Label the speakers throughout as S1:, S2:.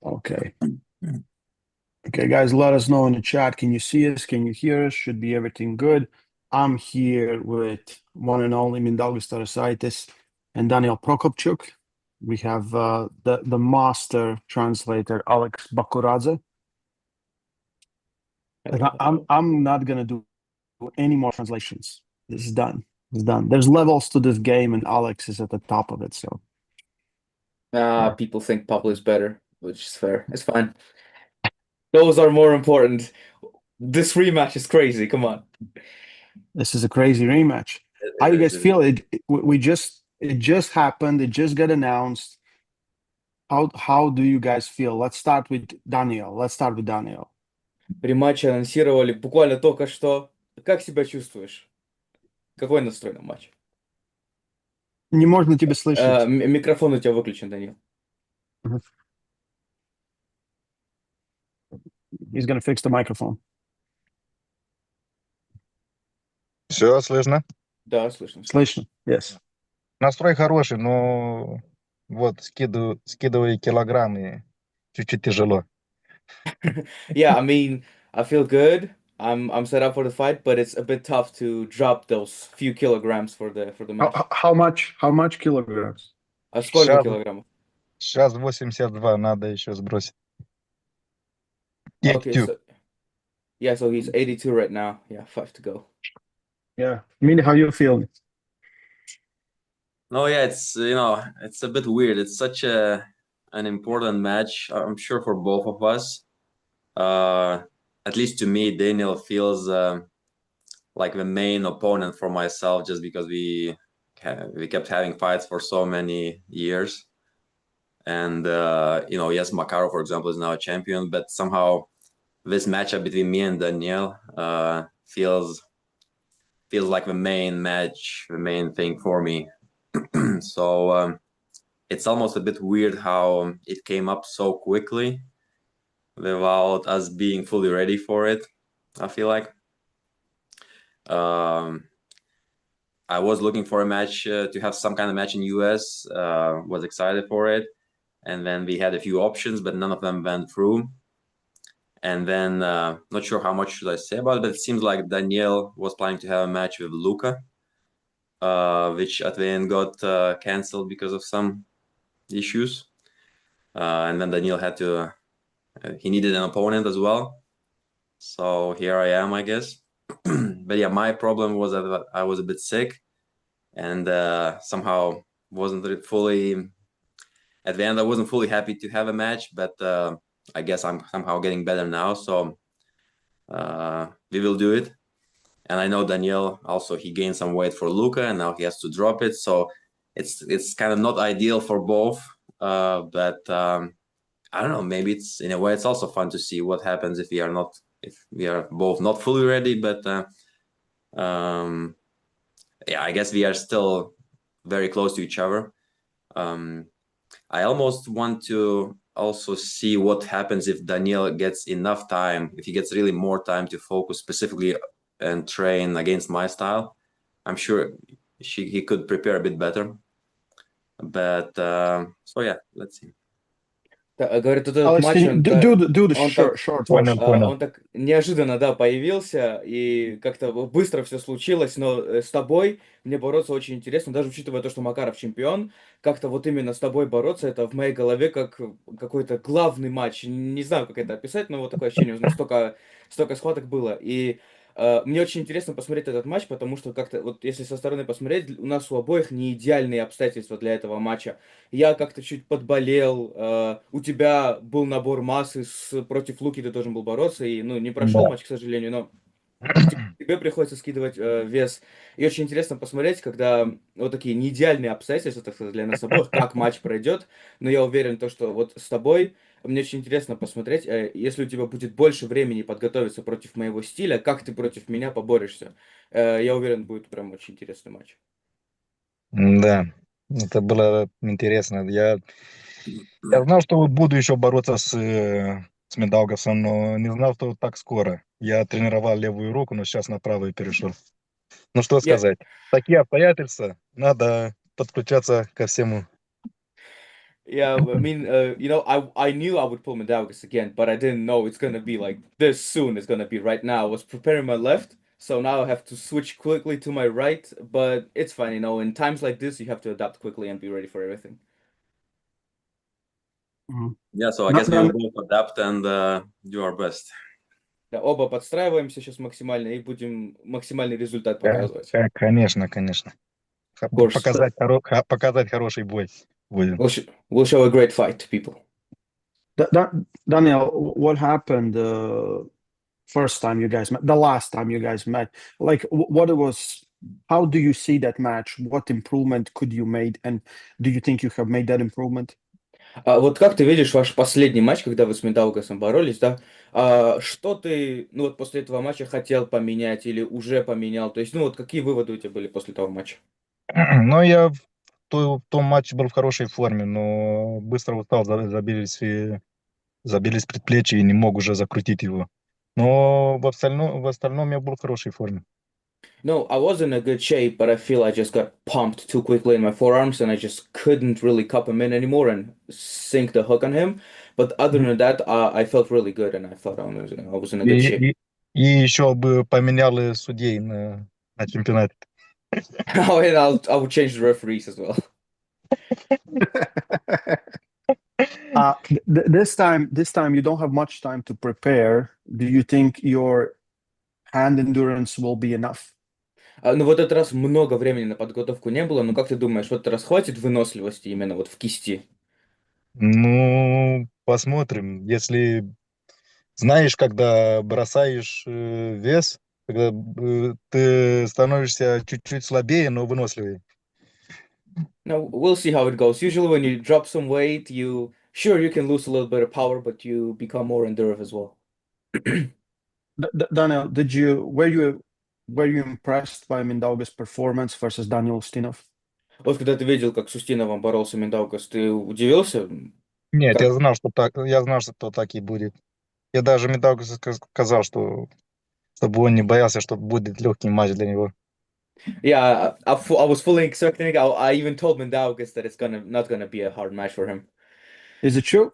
S1: Okay. Okay, guys, let us know in the chat. Can you see us? Can you hear us? Should be everything good. I'm here with one and only Mindaugas Tarasaitis and Daniel Procopciuc. We have the master translator, Alex Bakuradze. And
S2: Hello, hello.
S1: I'm not gonna do any more translations. This is done. It's done. There's levels to this game, and Alex is at the top of it. So yeah.
S2: People think Pablo is better, which is fair. It's fine. Those are more important. This rematch is crazy. Come on.
S1: This is a crazy rematch. How do you guys
S3: It is.
S1: feel? It just happened. It just got announced. How do you guys feel? Let's start with Daniel. Let's start with Daniel.
S2: Рематч анонсировали буквально только что. Как себя чувствуешь? Какой настрой на матч?
S1: Не можно тебя слышать.
S2: Микрофон у тебя выключен, Данил.
S1: He's gonna fix the microphone.
S4: Все, слышно?
S2: Да, слышно.
S1: Слышно? Yes.
S4: Настрой хороший, но вот скидываю килограммы, чуть-чуть тяжело.
S2: Yeah, I mean, I feel good. I'm set up for the fight, but it's a bit tough to drop those few kilograms for the match.
S1: How much kilograms?
S2: А сколько
S4: Сейчас,
S2: килограммов?
S4: сейчас 82, надо еще сбросить.
S2: Okay,
S4: 82.
S2: so he's 82 right now. Yeah, 5 to go.
S1: Yeah. Mini, how you feeling?
S3: No, yeah, it's a bit weird. It's such an important match, I'm sure, for both of us. At least to me, Daniel feels like the main opponent for myself, just because we kept having fights for so many years. And yes, Makarov, for example, is now a champion, but somehow this matchup between me and Daniel feels like the main match, the main thing for me. So it's almost a bit weird how it came up so quickly without us being fully ready for it, I feel like. I was looking for a match to have some kind of match in US, was excited for it. And then we had a few options, but none of them went through. And then not sure how much should I say about it, but it seems like Daniel was planning to have a match with Luca, which at the end got canceled because of some issues. And then Daniel had to, he needed an opponent as well. So here I am, I guess. But yeah, my problem was that I was a bit sick and somehow wasn't fully, at the end, I wasn't fully happy to have a match, but I guess I'm somehow getting better now. So we will do it. And I know Daniel also, he gained some weight for Luca and now he has to drop it. So it's kind of not ideal for both. But I don't know, maybe it's, in a way, it's also fun to see what happens if we are both not fully ready. But yeah, I guess we are still very close to each other. I almost want to also see what happens if Daniel gets enough time, if he gets really more time to focus specifically and train against my style. I'm sure he could prepare a bit better. But so yeah, let's see.
S2: Говорит, вот этот
S1: Alex,
S2: матч,
S1: can you do the
S2: он так,
S1: short
S4: Понял,
S1: version?
S4: понял.
S2: он так неожиданно, да, появился, и как-то быстро все случилось, но с тобой мне бороться очень интересно, даже учитывая то, что Макаров чемпион, как-то вот именно с тобой бороться, это в моей голове как какой-то главный матч, не знаю, как это описать, но вот такое ощущение, ну, столько схваток было, и мне очень интересно посмотреть этот матч, потому что как-то, вот если со стороны посмотреть, у нас у обоих не идеальные обстоятельства для этого матча. Я как-то чуть подболел, у тебя был набор массы, против Луки ты должен был бороться, и, ну, не прошел
S4: Да.
S2: матч, к сожалению, но тебе приходится скидывать вес. И очень интересно посмотреть, когда вот такие неидеальные обстоятельства, так сказать, для нас обоих, как матч пройдет. Но я уверен, то, что вот с тобой мне очень интересно посмотреть, если у тебя будет больше времени подготовиться против моего стиля, как ты против меня поборешься. Я уверен, будет прям очень интересный матч.
S4: Да, это было интересно. Я знал, что буду еще бороться с Mindaugasом, но не знал, что так скоро. Я тренировал левую руку, но сейчас на правую перешел. Ну что
S2: Я,
S4: сказать, такие обстоятельства, надо подключаться ко всему.
S2: Yeah, I mean, I knew I would pull Mindaugas again, but I didn't know it's gonna be like this soon. It's gonna be right now. I was preparing my left, so now I have to switch quickly to my right, but it's fine, in times like this, you have to adapt quickly and be ready for everything.
S1: Mhm.
S3: Yeah, so I
S1: No,
S3: guess we will
S1: no,
S3: both adapt and do our best.
S2: Да, оба подстраиваемся сейчас максимально и будем максимальный результат показывать.
S4: Конечно, конечно.
S2: Of course,
S4: Показать хороший бой будем.
S2: we'll show a great fight to people.
S1: Daniel, what happened first time you guys met, the last time you guys met? Like, what it was, how do you see that match? What improvement could you made? And do you think you have made that improvement?
S2: А вот как ты видишь ваш последний матч, когда вы с Миндаугасом боролись, да? Что ты, ну вот после этого матча хотел поменять или уже поменял? То есть, ну вот какие выводы у тебя были после того матча?
S4: Но я в том матче был в хорошей форме, но быстро устал, забились предплечья и не мог уже закрутить его. Но в остальном я был в хорошей форме.
S2: No, I was in a good shape, but I feel I just got pumped too quickly in my forearms and I just couldn't really cup him in anymore and sink the hook on him. But other than that, I felt really good and I thought I was in a good
S4: И,
S2: shape.
S4: и, и еще бы поменял судей на чемпионате.
S2: Oh, and I would change the referees as well.
S1: This time you don't have much time to prepare. Do you think your hand endurance will be enough?
S2: Ну, в этот раз много времени на подготовку не было, но как ты думаешь, в этот раз хватит выносливости именно вот в кисти?
S4: Ну, посмотрим. Если знаешь, когда бросаешь вес, когда ты становишься чуть-чуть слабее, но выносливее.
S2: No, we'll see how it goes. Usually when you drop some weight, you can lose a little bit of power, but you become more endurance as well.
S1: Daniel, were you impressed by Mindaugas' performance versus Daniel Ustinov?
S2: Вот когда ты видел, как с Устиновым боролся Миндаугас, ты удивился?
S4: Нет,
S2: Как?
S4: я знал, что так и будет. Я даже Медаку сказал, что чтобы он не боялся, что будет легкий матч для него.
S2: Yeah, I was fully expecting it. I even told Mindaugas that it's gonna not gonna be a hard match for him.
S1: Is it true?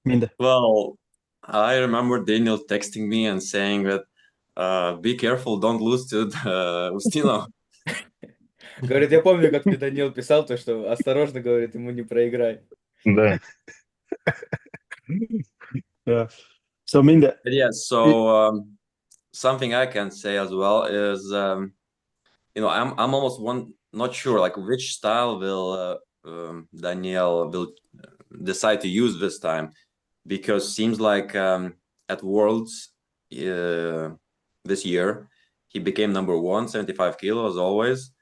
S1: Minda.
S3: Well, I remember Daniel texting me and saying that be careful, don't lose to Ustino.
S2: Говорит, я помню, как мне Данил писал, то, что осторожно, говорит, ему не проиграй.
S4: Да.
S1: Yeah. So Minda,
S3: But yeah, so something I can say as well is I'm almost not sure like which style will Daniel will decide to use this time, because seems like at Worlds this year he became number one, 75 kilos always,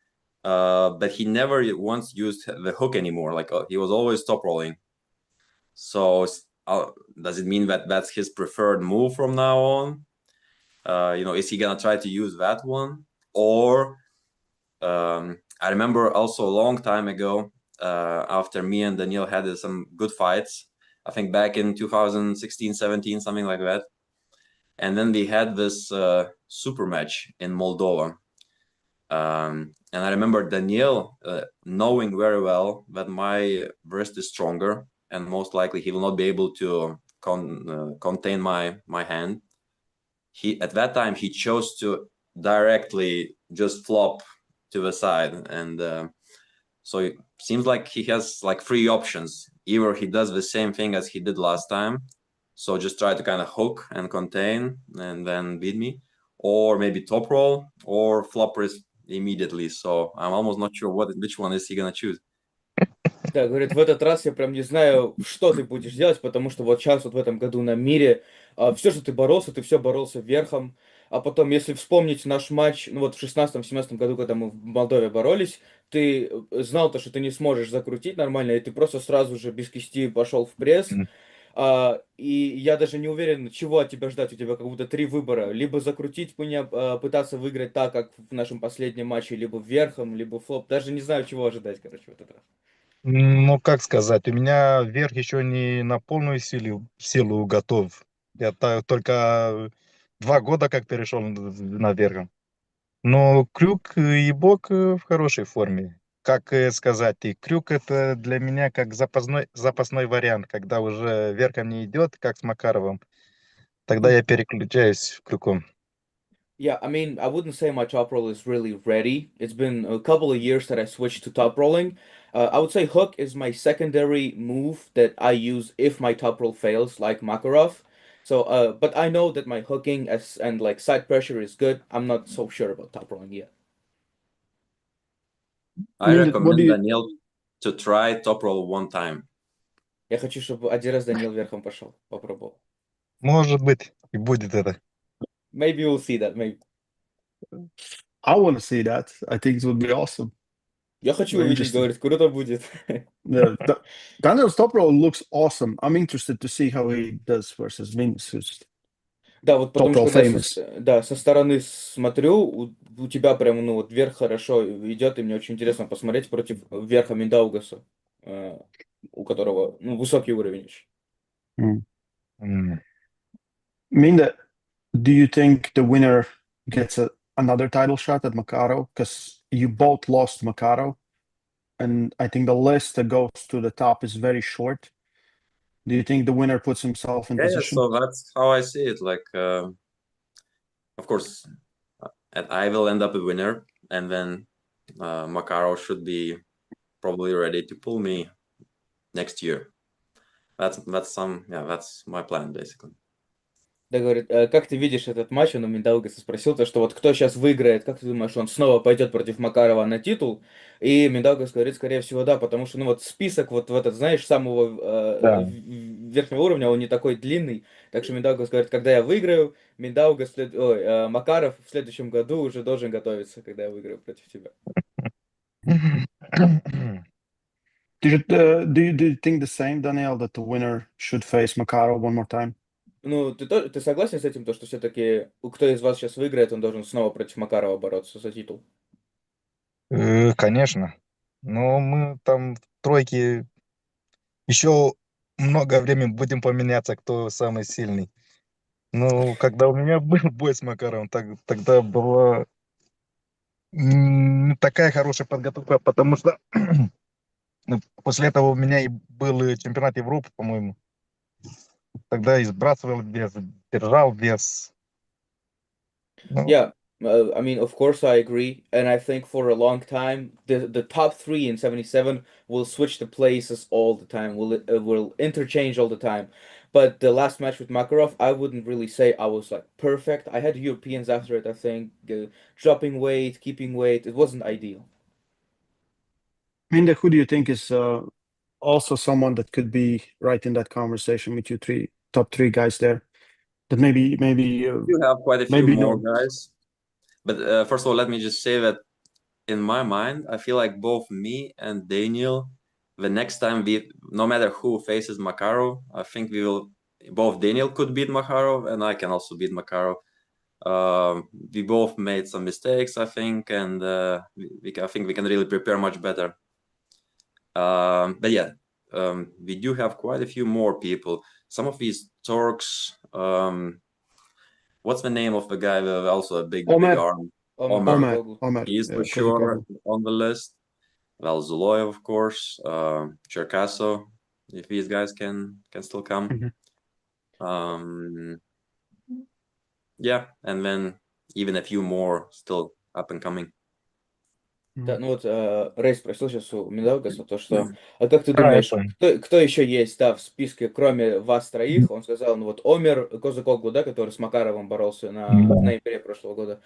S3: but he never once used the hook anymore. Like he was always top rolling. So does it mean that that's his preferred move from now on? Is he gonna try to use that one? Or I remember also a long time ago, after me and Daniel had some good fights, I think back in 2016, 17, something like that. And then we had this super match in Moldova. And I remember Daniel knowing very well that my wrist is stronger and most likely he will not be able to contain my hand. At that time he chose to directly just flop to the side, and so it seems like he has like three options. Either he does the same thing as he did last time, so just try to kind of hook and contain and then beat me, or maybe top roll or flop wrist immediately. So I'm almost not sure which one is he gonna choose.
S2: Да, говорит, в этот раз я прям не знаю, что ты будешь делать, потому что вот сейчас, вот в этом году на мире, все, что ты все боролся верхом. А потом, если вспомнить наш матч, ну вот в 16-17 году, когда мы в Молдове боролись, ты знал то, что ты не сможешь закрутить нормально, и ты просто сразу же без кисти пошел в пресс. И я даже не уверен, чего от тебя ждать. У тебя как будто три выбора. Либо закрутить меня, пытаться выиграть так, как в нашем последнем матче, либо верхом, либо флоп. Даже не знаю, чего ожидать, короче, в этот раз.
S4: Ну, как сказать, у меня верх еще не на полную силу готов. Я только 2 года как перешел на верх. Но крюк и бок в хорошей форме. как сказать, и крюк это для меня как запасной вариант, когда уже верхом не идет, как с Макаровым, тогда я переключаюсь крюком.
S2: Yeah, I mean, I wouldn't say my top roll is really ready. It's been a couple of years that I switched to top rolling. I would say hook is my secondary move that I use if my top roll fails, like Makarov. So, but I know that my hooking as and like side pressure is good. I'm not so sure about top rolling yet.
S3: I
S1: What do
S3: recommend
S1: you
S3: Daniel to try top roll one time.
S2: Я хочу, чтобы один раз Данил верхом пошел, попробовал.
S4: Может быть, и будет это.
S2: Maybe we'll see that. Maybe.
S1: I want to see that. I think it would be awesome.
S2: Я хочу
S1: Very
S2: увидеть,
S1: interesting.
S2: говорит, круто будет.
S1: Yeah, Daniel's top roll looks awesome. I'm interested to see how he does versus Vince, who's
S2: Да, вот
S1: top
S2: потому что
S1: roll
S2: когда
S1: famous.
S2: да, со стороны смотрю, у тебя прям, ну, вот вверх хорошо идет, и мне очень интересно посмотреть против верха Миндаугаса, у которого, ну, высокий уровень еще.
S1: Mm.
S4: М.
S1: Minda, do you think the winner gets another title shot at Makarov? Because you both lost Makarov, and I think the list that goes to the top is very short. Do you think the winner puts himself in
S3: Yeah,
S1: position?
S3: so that's how I see it. Like, of course, I will end up a winner, and then Makarov should be probably ready to pull me next year. That's my plan basically.
S2: Да, говорит, как ты видишь этот матч? Он у Миндаугаса спросил, то, что вот кто сейчас выиграет, как ты думаешь, он снова пойдет против Макарова на титул? И Миндаугас говорит, скорее всего, да, потому что, ну вот список вот в этот, знаешь, самого
S4: Да.
S2: верхнего уровня, он не такой длинный, так что Миндаугас говорит, когда я выиграю, Макаров в следующем году уже должен готовиться, когда я выиграю против тебя.
S1: Do you think the same, Daniel, that the winner should face Makarov one more time?
S2: Ну, ты согласен с этим, то, что все-таки кто из вас сейчас выиграет, он должен снова против Макарова бороться за титул?
S4: Конечно. Но мы там в тройке еще много времени будем поменяться, кто самый сильный. Ну, когда у меня был бой с Макаровым, тогда была не такая хорошая подготовка, потому что ну, после этого у меня и был чемпионат Европы, по-моему. Тогда и сбрасывал вес, держал вес. Ну,
S2: Yeah, I mean, of course, I agree, and I think for a long time, the top three in 77 will switch the places all the time. Will interchange all the time. But the last match with Makarov, I wouldn't really say I was like perfect. I had Europeans after it. I think dropping weight, keeping weight, it wasn't ideal.
S1: Minda, who do you think is also someone that could be right in that conversation with you top three guys there? That maybe
S3: You have quite a few
S1: maybe
S3: more
S1: no.
S3: guys, but first of all, let me just say that in my mind, I feel like both me and Daniel, the next time no matter who faces Makarov, I think both Daniel could beat Makarov and I can also beat Makarov. We both made some mistakes, I think, and I think we can really prepare much better. But yeah, we do have quite a few more people. Some of these Turks, what's the name of the guy with also a big
S1: Omer.
S3: arm?
S1: Omer.
S3: He is for
S1: Yeah,
S3: sure
S1: Kozakoglu.
S3: on the list. Well, Zoloy, of course, Cherkasso, if these guys can still come.
S1: Mhm.
S3: Yeah, and then even a few more still up and coming.
S2: Да, ну вот Рэй спросил сейчас у Миндаугаса то, что, а как ты
S4: я
S2: думаешь,
S4: понял.
S2: кто еще есть, да, в списке, кроме вас троих? Он сказал, ну вот Омер Козакоглу, да, который с Макаровым боролся
S4: Да.
S2: на Империи прошлого года,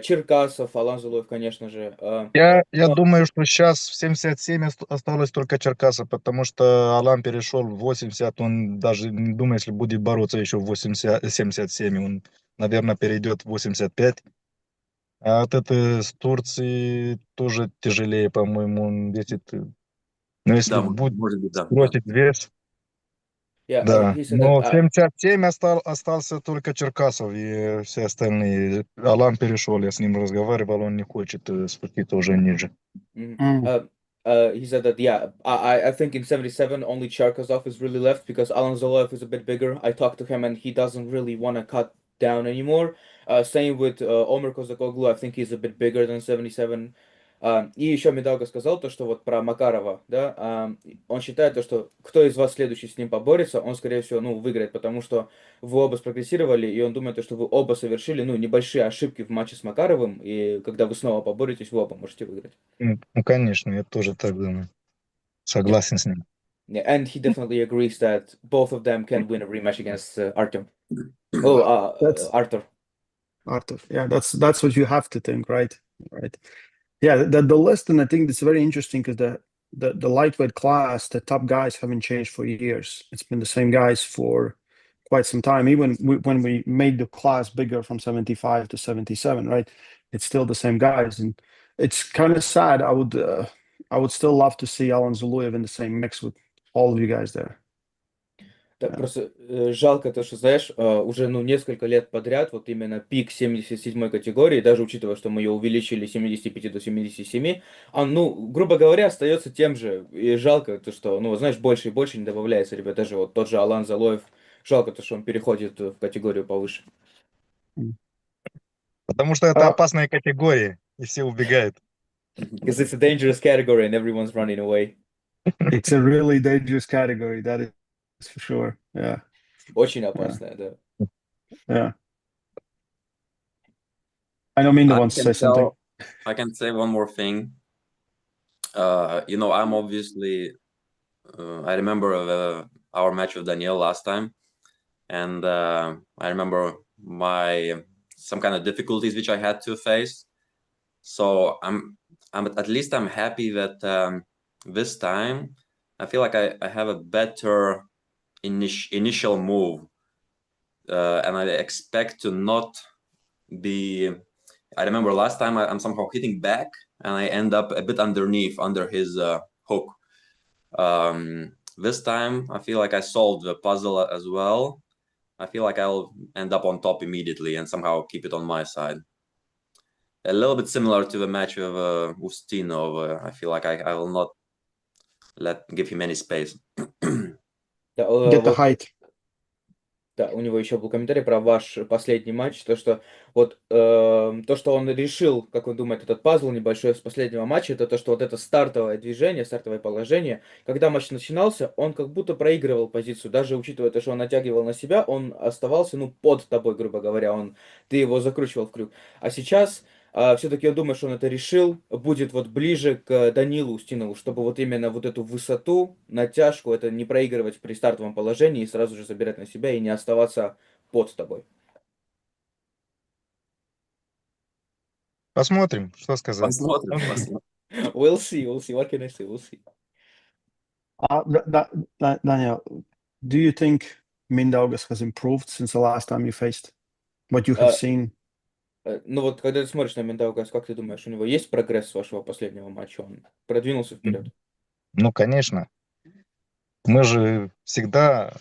S2: Черкасов, Алан Зулуев, конечно же.
S4: Я
S2: Но,
S4: думаю, что сейчас в 77 осталось только Черкасов, потому что Алан перешел в 80, он даже не думаю, если будет бороться еще в 80, 77, он, наверное, перейдет в 85. А от этой с Турции тоже тяжелее, по-моему, он весит. Но если
S3: Да,
S4: будет
S3: может быть, да.
S4: сбросить вес,
S2: yeah,
S4: да.
S2: he said that,
S4: Но в 77 остался только Черкасов и все остальные. Алан перешел, я с ним разговаривал, он не хочет спуститься уже ниже.
S2: he said that, yeah, I think in 77 only Cherkasov is really left because Alan Zoloev is a bit bigger. I talked to him and he doesn't really want to cut down anymore. Same with Omer Kozakoglu. I think he's a bit bigger than 77. И еще Mindaugas сказал то, что вот про Макарова, да, он считает то, что кто из вас следующий с ним поборется, он, скорее всего, ну, выиграет, потому что вы оба спрогрессировали, и он думает, то, что вы оба совершили, ну, небольшие ошибки в матче с Макаровым, и когда вы снова поборетесь, вы оба можете выиграть.
S4: Ну, конечно, я тоже так думаю.
S2: Yeah.
S4: Согласен с ним.
S2: Yeah, and he definitely agrees that both of them can win a rematch against Artem. Oh,
S1: That's
S2: Arthur.
S1: Arthur. Yeah, that's what you have to think, right? Right. Yeah, the list, and I think it's very interesting because the lightweight class, the top guys haven't changed for years. It's been the same guys for quite some time. Even when we made the class bigger from 75 to 77, right? It's still the same guys, and it's kind of sad. I would still love to see Alan Zuluev in the same mix with all of you guys there.
S2: Да,
S1: Yeah.
S2: просто жалко то, что, знаешь, уже ну, несколько лет подряд, вот именно пик 77-й категории, даже учитывая, что мы ее увеличили с 75 до 77, он, ну, грубо говоря, остается тем же. И жалко то, что, ну, знаешь, больше и больше не добавляется, ребят. Даже вот тот же Алан Залоев, жалко то, что он переходит в категорию повыше.
S4: Потому что это
S1: Uh,
S4: опасная категория, и все убегают.
S2: Because it's a dangerous category and everyone's running away.
S1: it's a really dangerous category, that is for sure. Yeah,
S2: Очень
S1: yeah,
S2: опасная, да.
S1: yeah. I know Minda wants to say something.
S3: I can say one more thing. I'm obviously. I remember our match with Daniel last time, and I remember some kind of difficulties which I had to face. So I'm at least I'm happy that this time I feel like I have a better initial move, and I expect to not be. I remember last time I'm somehow hitting back and I end up a bit underneath under his hook. This time I feel like I solved the puzzle as well. I feel like I'll end up on top immediately and somehow keep it on my side. A little bit similar to the match with Ustinov. I feel like I will not give him any space.
S2: Да,
S1: Get the
S2: вот
S1: height.
S2: Да, у него еще был комментарий про ваш последний матч, то что вот то, что он решил, как он думает, этот пазл небольшой с последнего матча, это то, что вот это стартовое движение, стартовое положение, когда матч начинался, он как будто проигрывал позицию, даже учитывая то, что он натягивал на себя, он оставался, ну, под тобой, грубо говоря, ты его закручивал в крюк. А сейчас все-таки я думаю, что он это решил, будет вот ближе к Данилу Устинову, чтобы вот именно вот эту высоту, натяжку, это не проигрывать при стартовом положении и сразу же забирать на себя и не оставаться под тобой.
S4: Посмотрим, что сказать.
S3: Посмотрим.
S2: We'll see, we'll see. What can I say? We'll see.
S1: Daniel, do you think Mindaugas has improved since the last time you faced? What you have seen?
S2: Ну вот, когда ты смотришь на Mindaugas, как ты думаешь, у него есть прогресс с вашего последнего матча? Он продвинулся вперед?
S4: Ну, конечно. Мы же всегда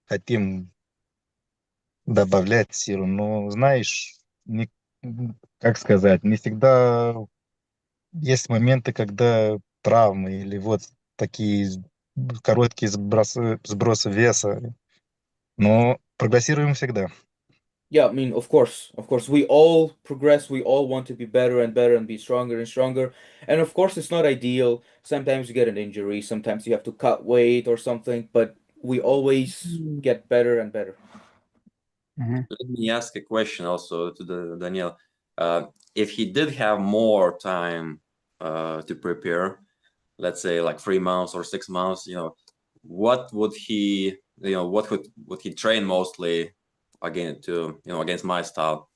S4: хотим добавлять силу, но, знаешь, как сказать, не всегда есть моменты, когда травмы или вот такие короткие сбросы веса, но прогрессируем всегда.
S2: Yeah, I mean, of course, we all progress. We all want to be better and better and be stronger and stronger. And of course, it's not ideal. Sometimes you get an injury. Sometimes you have to cut weight or something. But we always get better and better.
S1: Mhm.
S3: Let me ask a question also to Daniel. If he did have more time to prepare, let's say like 3 months or 6 months, what would he, what would he train mostly against my style?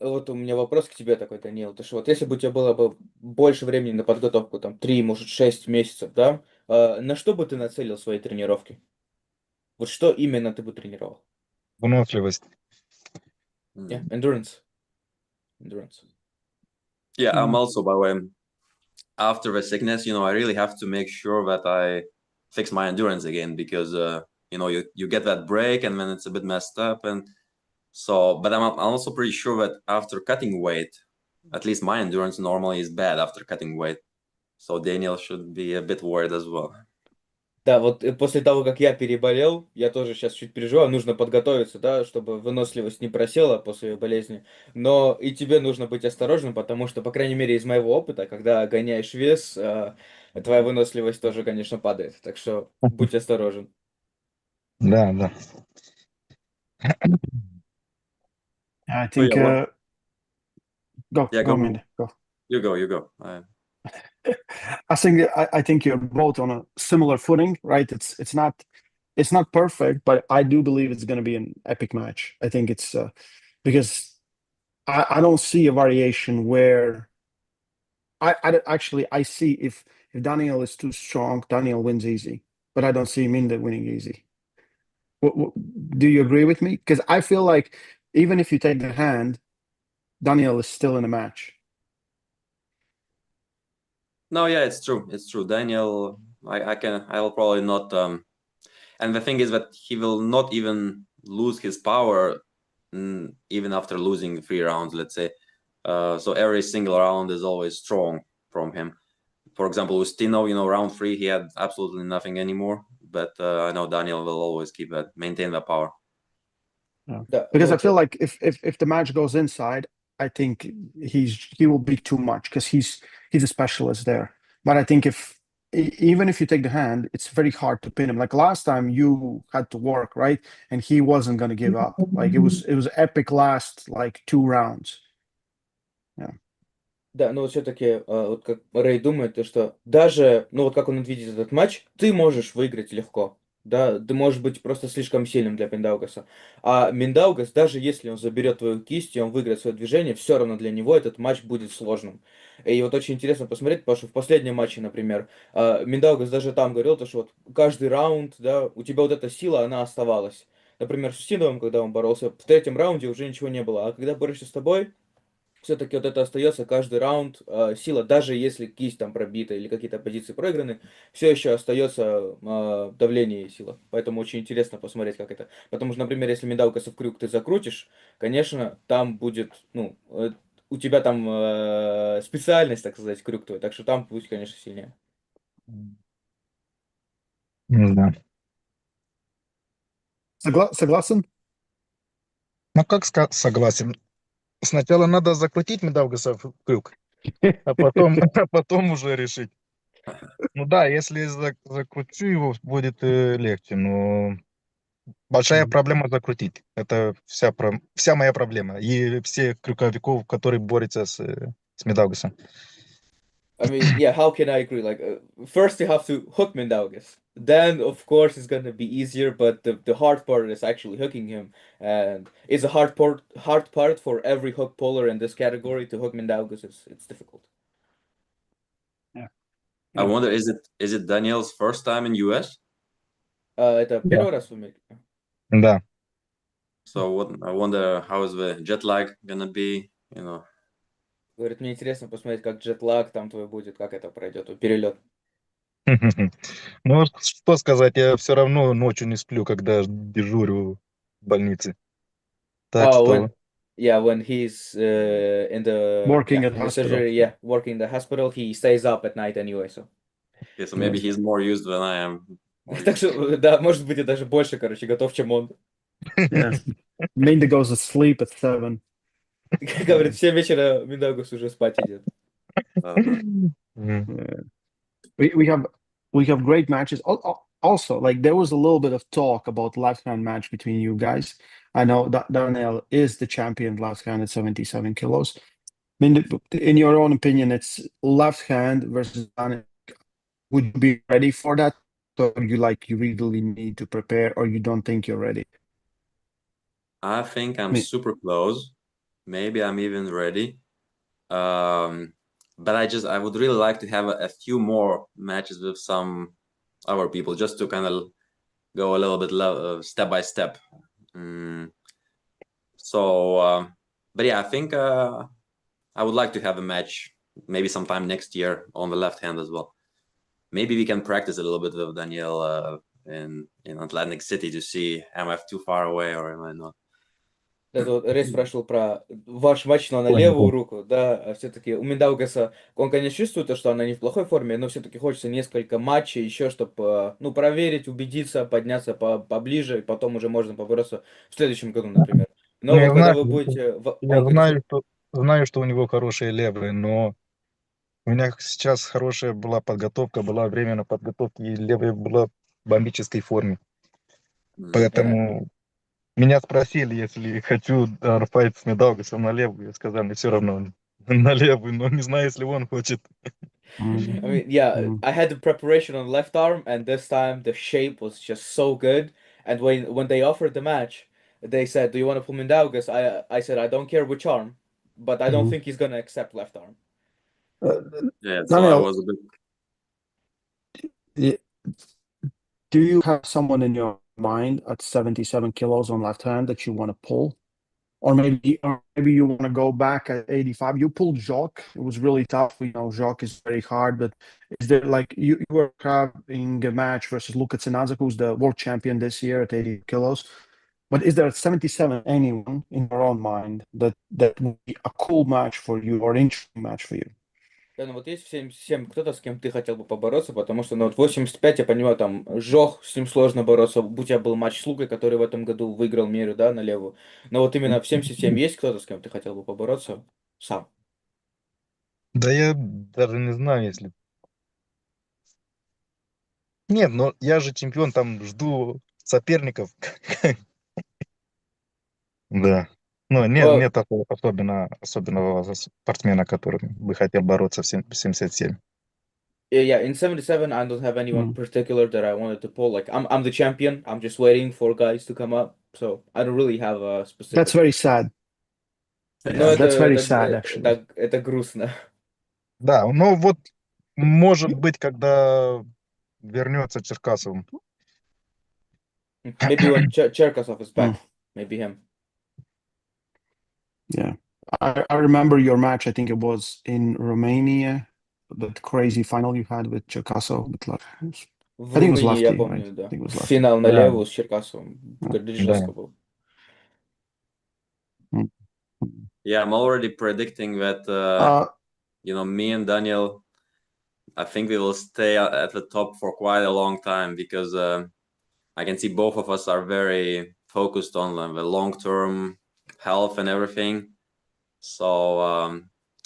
S2: Вот у меня вопрос к тебе такой, Данил. Ты что, вот если бы у тебя было бы больше времени на подготовку, там, 3, может, 6 месяцев, да, на что бы ты нацелил свои тренировки? Вот что именно ты бы тренировал?
S4: Выносливость.
S2: Yeah, endurance. Endurance.
S3: Yeah, I'm also, by the way, after the sickness, I really have to make sure that I fix my endurance again because, you get that break and then it's a bit messed up. And so, but I'm also pretty sure that after cutting weight, at least my endurance normally is bad after cutting weight. So Daniel should be a bit worried as well.
S2: Да, вот после того, как я переболел, я тоже сейчас чуть переживаю, нужно подготовиться, да, чтобы выносливость не просела после болезни. Но и тебе нужно быть осторожным, потому что, по крайней мере, из моего опыта, когда гоняешь вес, твоя выносливость тоже, конечно, падает. Так что будь осторожен.
S4: Да, да.
S1: I
S3: So yeah,
S1: think
S3: yeah,
S1: go
S3: go.
S1: Mindy, go.
S3: You go. You go.
S1: I think you're both on a similar footing, right? It's not perfect, but I do believe it's going to be an epic match. I think it's because I don't see a variation where actually I see if Daniel is too strong, Daniel wins easy, but I don't see Minda winning easy. What, do you agree with me? Because I feel like even if you take the hand, Daniel is still in the match.
S3: No, yeah, it's true. It's true. Daniel, I'll probably not. And the thing is that he will not even lose his power, even after losing 3 rounds, let's say. So every single round is always strong from him. For example, with Tino, round 3, he had absolutely nothing anymore. But I know Daniel will always maintain the power.
S1: Yeah.
S2: Да,
S1: Because I
S2: вот,
S1: feel like if the match goes inside, I think he will be too much because he's a specialist there. But I think if even if you take the hand, it's very hard to pin him. Like last time, you had to work, right? And he wasn't going to give up. Like it was epic last like 2 rounds. Yeah.
S2: да, но вот все-таки, вот как Рэй думает, то что даже, ну вот как он видит этот матч, ты можешь выиграть легко. Да, ты можешь быть просто слишком сильным для Миндаугаса. А Миндаугас, даже если он заберет твою кисть и он выиграет свое движение, все равно для него этот матч будет сложным. И вот очень интересно посмотреть, потому что в последнем матче, например, Миндаугас даже там говорил, то, что вот каждый раунд, да, у тебя вот эта сила, она оставалась. Например, с Устиновым, когда он боролся, в третьем раунде уже ничего не было. А когда борешься с тобой, все-таки вот это остается каждый раунд, сила, даже если кисть там пробита или какие-то позиции проиграны, все еще остается давление и сила. Поэтому очень интересно посмотреть, как это. Потому что, например, если Миндаукаса в крюк ты закрутишь, конечно, там будет, ну, у тебя там специальность, так сказать, крюк твой, так что там будет, конечно, сильнее.
S4: Да.
S1: Согласен?
S4: Ну, как согласен. Сначала надо закрутить Медаугаса в крюк, а потом, а потом уже решить. Ну да, если закручу его, будет легче, но большая проблема закрутить. Это вся моя проблема. И всех крюковиков, которые борются с Медаугасом.
S2: I mean, yeah, how can I agree? Like, first you have to hook Mindaugas. Then, of course, it's gonna be easier, but the hard part is actually hooking him, and it's a hard part for every hook puller in this category to hook Mindaugas. It's difficult.
S1: Yeah.
S3: I wonder, is it Daniel's first time in US?
S2: Это
S4: Да.
S2: первый раз в Америке.
S4: Да.
S3: So I wonder how is the jet lag gonna be,
S2: Говорит, мне интересно посмотреть, как джетлаг там твой будет, как это пройдет, перелет.
S4: Ну, что сказать, я все равно ночью не сплю, когда дежурю в больнице. Так что...
S2: When he's in
S1: Working at
S2: the
S1: hospital.
S2: surgery, working in the hospital, he stays up at night anyway, so.
S3: yeah, so maybe he's more used than I am.
S2: Так что, да, может быть, и даже больше, короче, готов, чем он.
S1: Yeah. Minda goes to sleep at 7.
S2: Говорит, в 7 вечера Миндаугас уже спать идет.
S4: Мгм.
S1: We have great matches. Also, like there was a little bit of talk about left hand match between you guys. I know that Daniel is the champion left hand at 77 kilos. I mean, in your own opinion, it's left hand versus Daniel. Would you be ready for that? Or you really need to prepare, or you don't think you're ready?
S3: I think I'm
S1: Me.
S3: super close. Maybe I'm even ready. But I would really like to have a few more matches with some other people just to kind of go a little bit step by step. But yeah, I think I would like to have a match maybe sometime next year on the left hand as well. Maybe we can practice a little bit with Daniel in Atlantic City to see am I too far away or am I not.
S2: Это вот Рэй спрашивал про ваш матч, но на
S4: Понял,
S2: левую руку, да, все-таки у Миндаугаса, он, конечно, чувствует, то, что она не в плохой форме, но все-таки хочется несколько матчей еще, чтобы, ну, проверить, убедиться, подняться поближе, и потом уже можно побороться в следующем году, например. Но
S4: Ну,
S2: вот когда вы будете...
S4: я
S2: Он когда...
S4: знаю, что у него хорошие левые, но у меня сейчас хорошая была подготовка, было время на подготовке, и левая была в бомбической форме. Поэтому меня спросили, если хочу файт с Медаугасом на левую. Я сказал, мне все равно на левую, но не знаю, если он хочет.
S2: I mean, yeah, I had the preparation on left arm, and this time the shape was just so good. And when they offered the match, they said, "Do you want to pull Mindaugas?" I said, "I don't care which arm, but I don't think he's gonna accept left arm."
S3: Yeah, so I
S1: Daniel,
S3: was a bit.
S1: y- do you have someone in your mind at 77 kilos on left hand that you want to pull? Or maybe you want to go back at 85. You pulled Jacques. It was really tough. You know, Jacques is very hard, but is there like you were having a match versus Luka Tsinazak, who's the world champion this year at 80 kilos. But is there at 77 anyone in your own mind that would be a cool match for you or an interesting match for you?
S2: Да, ну вот есть в 77 кто-то, с кем ты хотел бы побороться, потому что, ну вот 85, я понимаю, там, Жох, с ним сложно бороться. У тебя был матч с Лукой, который в этом году выиграл мерю, да, на левую. Но вот именно в 77 есть кто-то, с кем ты хотел бы побороться сам?
S4: Да я даже не знаю, если... Нет, но я же чемпион, там жду соперников. Да. Ну, нет особенного спортсмена, который бы хотел бороться в 77.
S2: Yeah, in 77, I don't have anyone
S1: Mm.
S2: particular that I wanted to pull. Like, I'm the champion. I'm just waiting for guys to come up. So I don't really have a
S1: That's
S2: specific.
S1: very sad.
S2: Но
S1: Yeah, that's very sad, actually.
S2: это грустно.
S4: Да, ну вот, может быть, когда вернется Черкасов.
S2: Maybe when Cherkasov is
S1: Mm.
S2: back, maybe him.
S1: Yeah. I remember your match. I think it was in Romania, that crazy final you had with Cherkassov.
S2: В
S1: I think it was
S2: Румынии, я
S1: lefty, right?
S2: помню,
S1: I
S2: да.
S1: think it was lefty.
S2: Финал на
S4: Да,
S2: левую с Черкасовым.
S4: да.
S2: Жестко был.
S1: Mm.
S3: Yeah, I'm already predicting that me and Daniel, I think we will stay at the top for quite a long time because I can see both of us are very focused on the long-term health and everything. So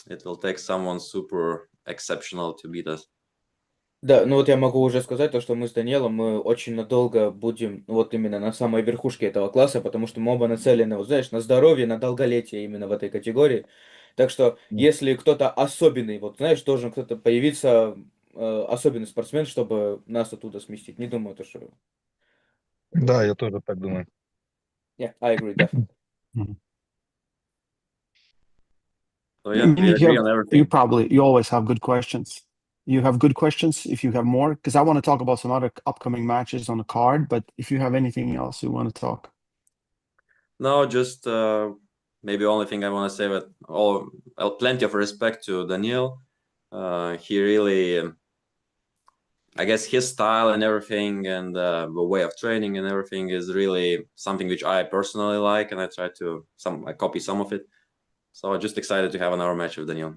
S3: it will take someone super exceptional to beat us.
S2: Да, ну вот я могу уже сказать то, что мы с Даниэлом, мы очень надолго будем вот именно на самой верхушке этого класса, потому что мы оба нацелены, вот знаешь, на здоровье, на долголетие именно в этой категории. Так что, если кто-то особенный, вот знаешь, должен кто-то появиться, особенный спортсмен, чтобы нас оттуда сместить. Не думаю, то, что...
S4: Да, я тоже так думаю.
S2: Yeah, I agree, definitely.
S1: Mm.
S3: So yeah, we agree on everything.
S1: You always have good questions. You have good questions if you have more, because I want to talk about some other upcoming matches on the card, but if you have anything else you want to talk.
S3: No, just maybe only thing I want to say that plenty of respect to Daniel. He really, I guess his style and everything and the way of training and everything is really something which I personally like, and I try to copy some of it. So just excited to have another match with Daniel.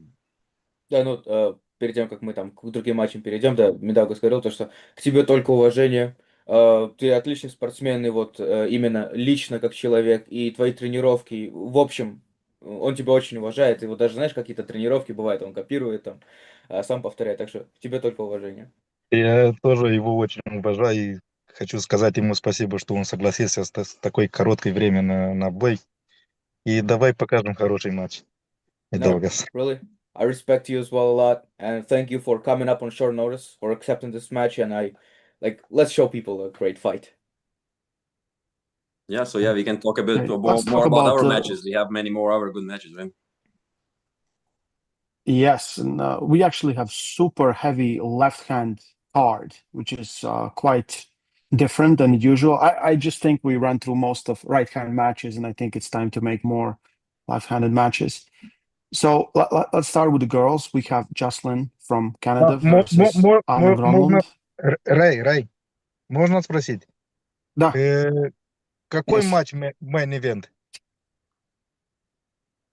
S2: Да, ну, перед тем, как мы там к другим матчам перейдем, да, Медаугас говорил то, что к тебе только уважение, ты отличный спортсмен, и вот именно лично как человек, и твои тренировки, в общем, он тебя очень уважает, и вот даже, знаешь, какие-то тренировки бывают, он копирует там, сам повторяет, так что к тебе только уважение.
S4: Я тоже его очень уважаю и хочу сказать ему спасибо, что он согласился с такой короткой время на бой. И давай покажем хороший матч.
S2: No,
S4: Mindaugas.
S2: really, I respect you as well a lot, and thank you for coming up on short notice, for accepting this match, and let's show people a great fight.
S3: Yeah, so yeah, we can talk a bit
S1: Okay, let's talk
S3: more about
S1: about
S3: our matches. We have many more other good matches, right?
S1: yes, and we actually have super heavy left hand card, which is quite different than usual. I just think we ran through most of right hand matches, and I think it's time to make more left handed matches. So let's start with the girls. We have Jocelyn from Canada versus Anna
S4: Можно,
S1: Gronlund.
S4: Рэй, можно спросить,
S1: Да,
S4: какой
S1: yes.
S4: матч main event?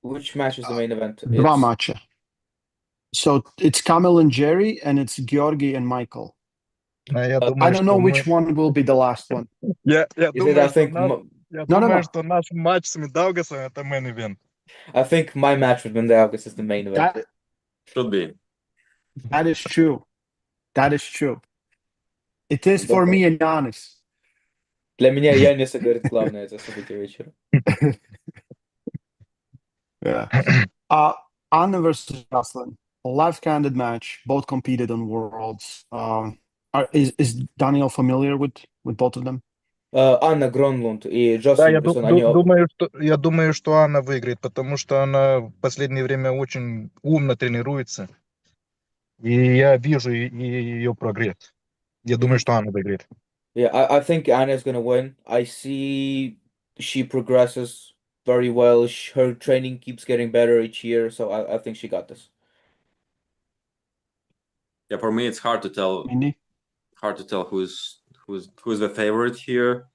S2: Which match is the main event?
S1: Два
S2: It's
S1: матча. So it's Kamil and Jerry, and it's Georgi and Michael.
S4: А я
S2: I
S1: I
S4: думаю,
S1: don't know
S4: что
S1: which one will be the last one.
S4: Я
S2: is it? I
S4: думаю, что
S2: think
S4: я
S1: No, no,
S4: думаю,
S1: no.
S4: что наш матч с Mindaugasом это main event.
S2: I think my match with Mindaugas is the main event.
S3: Should be.
S1: That is true. That is true. It is for me and Giannis.
S2: Для меня Яниса, говорит, главное это событие вечера.
S1: Yeah. Anna versus Jocelyn, a left-handed match. Both competed on Worlds. Is Daniel familiar with both of them?
S2: Анна Гронлунд и
S4: Да,
S2: Джослин Бессон, они оба.
S4: я думаю, что Анна выиграет, потому что она в последнее время очень умно тренируется. И я вижу ее прогресс. Я думаю, что Анна выиграет.
S2: Yeah, I think Anna's gonna win. I see she progresses very well. Her training keeps getting better each year, so I think she got this.
S3: Yeah, for me, it's hard to tell.
S1: Mindy?
S3: Hard to tell who's the favorite here.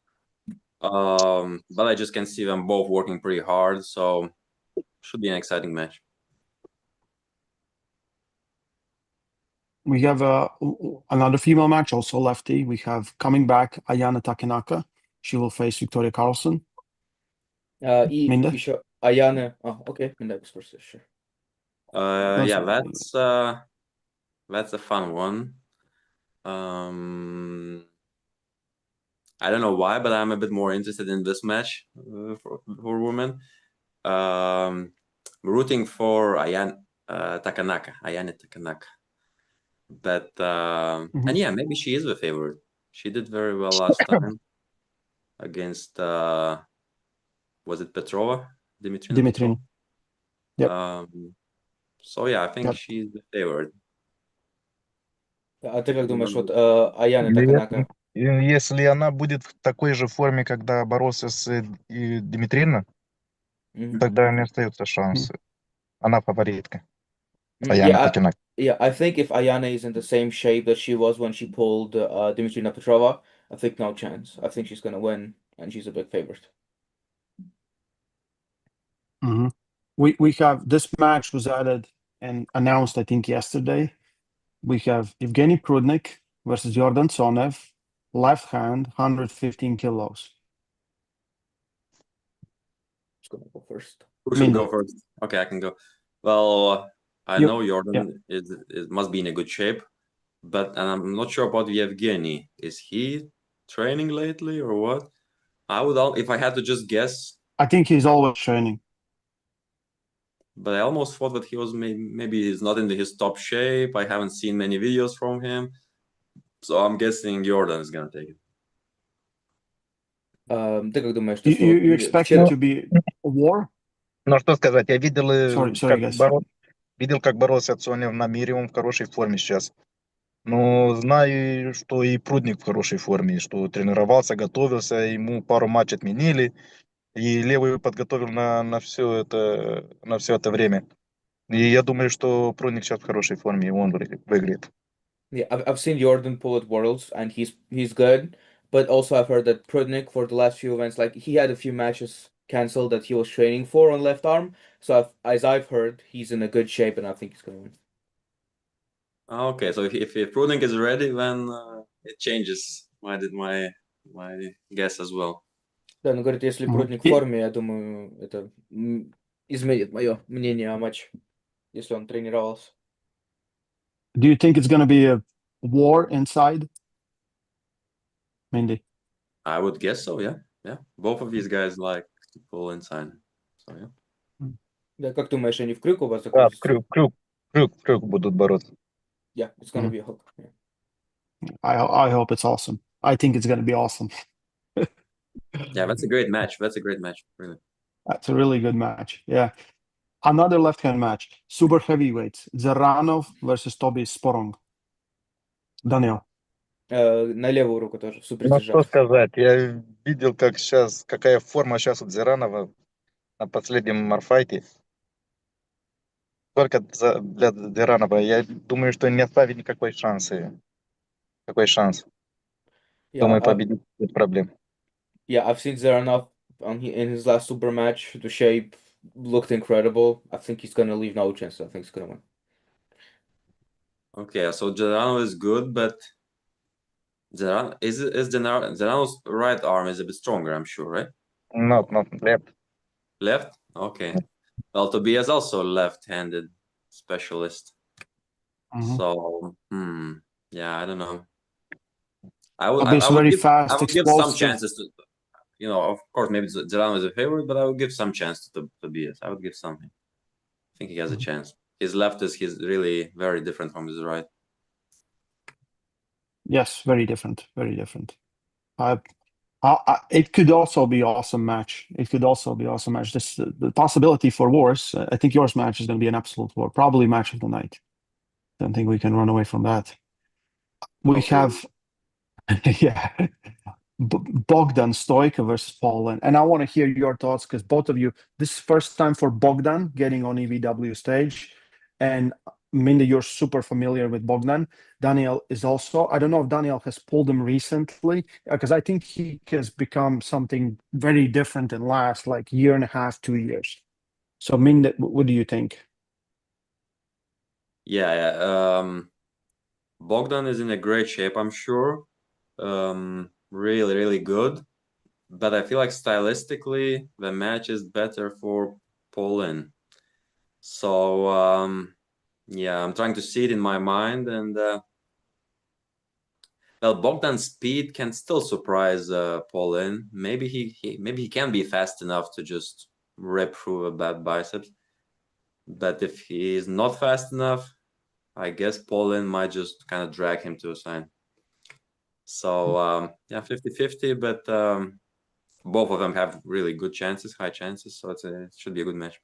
S3: But I just can see them both working pretty hard, so should be an exciting match.
S1: We have another female match, also lefty. We have coming back Ayana Takenaka. She will face Victoria Carlson.
S2: И
S1: Minda?
S2: еще Аяна. Okay, Mindaugas first, sure.
S3: Yeah, that's a fun one. I don't know why, but I'm a bit more interested in this match for women. Rooting for Ayane Takanaka. But and yeah, maybe she is the favorite. She did very well last time against was it Petrova? Dimitrina
S1: Dimitrina.
S3: Petrova.
S1: Yep.
S3: So yeah, I think
S1: Yep.
S3: she's the favorite.
S2: А ты как думаешь, вот Аяна Таканака?
S4: Если она будет в такой же форме, когда боролся с Димитриевна, тогда не остается шанс. Она фаворитка. Аяна Такенак.
S2: Yeah, I think if Ayana is in the same shape that she was when she pulled Dimitrina Petrova, I think no chance. I think she's gonna win, and she's a big favorite.
S1: We have this match was added and announced, I think, yesterday. We have Evgeny Prudnik versus Jordan Sonev, left hand, 115 kilos.
S2: Who's gonna go first?
S3: Who should
S1: Mindy.
S3: go first? Okay, I can go. Well, I
S1: You-
S3: know Jordan is must be in a good shape, but and I'm not sure about Yevgeny. Is he training lately or what? I would if I had to just guess,
S1: I think he's always training.
S3: but I almost thought that he was maybe he's not in his top shape. I haven't seen many videos from him, so I'm guessing Jordan is gonna take it.
S2: Ты как думаешь, что
S1: You expect it to be a war?
S4: Ну что сказать, я видел,
S1: Sorry, guys.
S4: видел, как боролся Цонев на мире, он в хорошей форме сейчас. Но знаю, что и Прудник в хорошей форме, что тренировался, готовился, ему пару матчей отменили, и левый подготовил на все это время. И я думаю, что Прудник сейчас в хорошей форме, и он выиграет.
S2: Yeah, I've seen Jordan pull at Worlds, and he's good. But also, I've heard that Prudnik for the last few events, like he had a few matches canceled that he was training for on left arm. So as I've heard, he's in a good shape, and I think he's gonna win.
S3: Okay, so if Prudnik is ready, then it changes my guess as well.
S2: Да, ну говорит, если Прудник в форме, я думаю, это изменит мое мнение о матче, если он тренировался.
S1: Do you think it's going to be a war inside? Mindy.
S3: I would guess so, yeah. Both of these guys like to pull inside, so yeah.
S2: Да, как думаешь, они в крюк у вас
S4: Да,
S2: закончатся?
S4: крюк будут бороться.
S2: Yeah, it's gonna be a hook. Yeah.
S1: I hope it's awesome. I think it's going to be awesome.
S3: Yeah, that's a great match. That's a great match, really.
S1: That's a really good match. Yeah. Another left-hand match. Super heavyweights. Zaranov versus Toby Sporong. Daniel.
S2: На левую руку тоже, супер
S4: Ну что
S2: держав.
S4: сказать, я видел, какая форма сейчас у Дзиранова на последнем Марфайте. Только для Дзиранова. Я думаю, что не оставит никакой шанс. Думаю, победить без проблем.
S2: Yeah, I've seen Zaranov in his last super match. The shape looked incredible. I think he's gonna leave no chance. I think he's gonna win.
S3: Okay, so Jarano is good, but Jarano's right arm is a bit stronger, I'm sure, right?
S4: Not left.
S3: Left? Okay. Well, Tobias also left-handed specialist.
S1: Mhm.
S3: So, yeah, I don't know. I would
S1: Tobias very fast,
S3: I would give some
S1: explosive.
S3: chances to, of course, maybe Jarano is a favorite, but I would give some chance to Tobias. I would give something. I think he has a chance. His left he's really very different from his right.
S1: Yes, very different, very different. It could also be awesome match. It could also be awesome match. This the possibility for wars. I think yours match is going to be an absolute war, probably match of the night. Don't think we can run away from that. We
S3: Hopefully.
S1: have, yeah, Bogdan Stoica versus Poland, and I want to hear your thoughts because both of you, this is first time for Bogdan getting on EVW stage, and Minda, you're super familiar with Bogdan. Daniel is also. I don't know if Daniel has pulled him recently because I think he has become something very different in last like year and a half, 2 years. So Minda, what do you think?
S3: Yeah. Bogdan is in a great shape, I'm sure. Really, really good. But I feel like stylistically, the match is better for Poland. So, yeah, I'm trying to see it in my mind, and well, Bogdan's speed can still surprise Poland. Maybe he can be fast enough to just rip through a bad biceps. But if he is not fast enough, I guess Poland might just kind of drag him to a sign. So yeah, 50-50, but both of them have really good chances, high chances. So it should be a good match.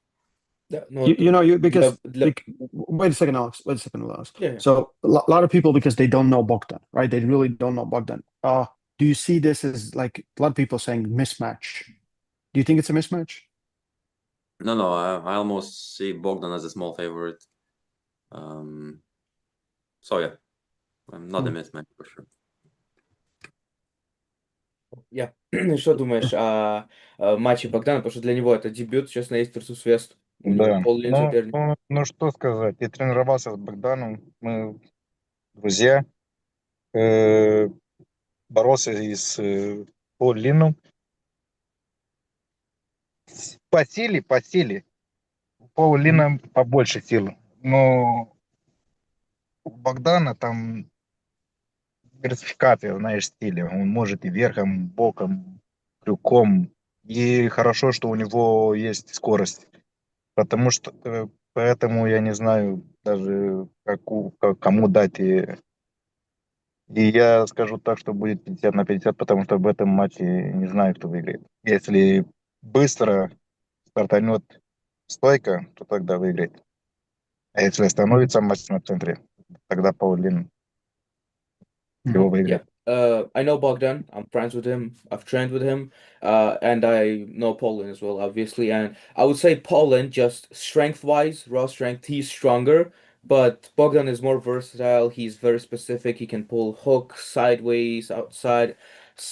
S2: Yeah, no,
S1: You because
S2: для-
S1: wait a second, Alex. Wait a second, Alex.
S2: yeah, yeah.
S1: So a lot of people because they don't know Bogdan, right? They really don't know Bogdan. Do you see this as like a lot of people saying mismatch? Do you think it's a mismatch?
S3: No, I almost see Bogdan as a small favorite. So yeah, I'm not a mismatch for sure.
S2: Я. Что думаешь о матче Богдана? Потому что для него это дебют, честно, есть versus Вест. У него
S4: Да.
S2: поллинии соперник.
S4: Ну, что сказать. Я тренировался с Богданом. Мы друзья. Э, боролся и с Пол Лином. По силе. У Пола Лина побольше сил. Но у Богдана там диверсификация, знаешь, стиля. Он может и верхом, боком, крюком. И хорошо, что у него есть скорость. Потому что поэтому я не знаю даже, кому дать. И я скажу так, что будет 50-50, потому что в этом матче не знаю, кто выиграет. Если быстро стартанет стойка, то тогда выиграет. А если остановится матч на центре, тогда Паулин его
S2: Yeah.
S4: выиграет.
S2: I know Bogdan. I'm friends with him. I've trained with him. And I know Poland as well, obviously. And I would say Poland, just strength-wise, raw strength, he's stronger. But Bogdan is more versatile. He's very specific. He can pull hooks sideways, outside,